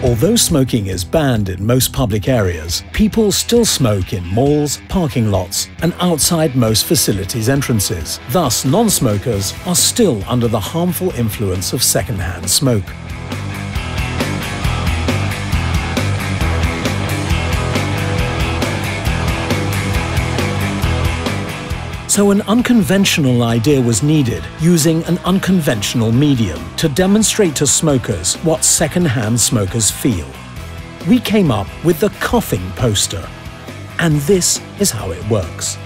Although smoking is banned in most public areas, people still smoke in malls, parking lots, and outside most facilities' entrances. Thus, non-smokers are still under the harmful influence of secondhand smoke. So an unconventional idea was needed, using an unconventional medium to demonstrate to smokers what second-hand smokers feel. We came up with the coughing poster, and this is how it works.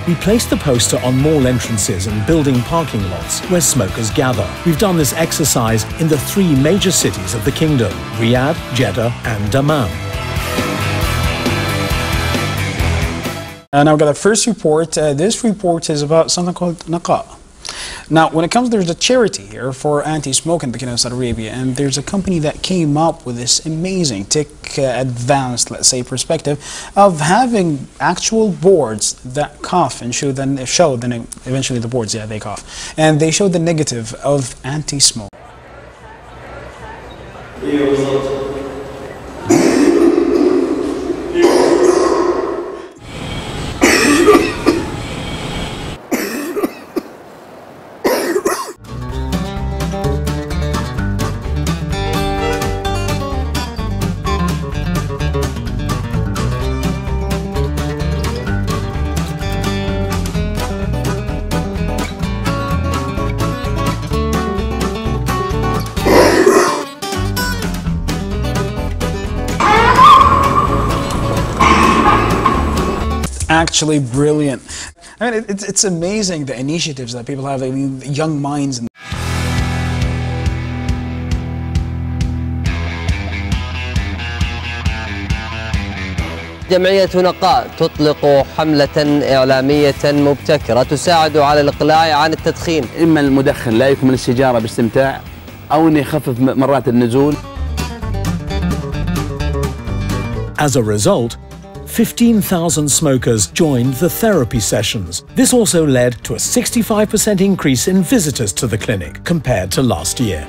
We placed the poster on mall entrances and building parking lots where smokers gather. We've done this exercise in the 3 major cities of the kingdom: Riyadh, Jeddah, and Dammam. Now I've got the first report. This report is about something called NAQA. Now, when it comes, there's a charity here for anti-smoke in the Kingdom of Saudi Arabia, and there's a company that came up with this amazing tech advanced, let's say, perspective of having actual boards that cough and show then eventually the boards, yeah, they cough, and they show the negative of anti-smoke. Actually brilliant. I mean, it's amazing the initiatives that people have. I mean, young minds. جمعية نقاء تطلق حملة إعلامية مبتكرة تساعد على الإقلاع عن التدخين. إما المدخن لا يكمل السيجارة باستمتاع أو أن يخفف مرات النزول. As a result, 15,000 smokers joined the therapy sessions. This also led to a 65% increase in visitors to the clinic compared to last year.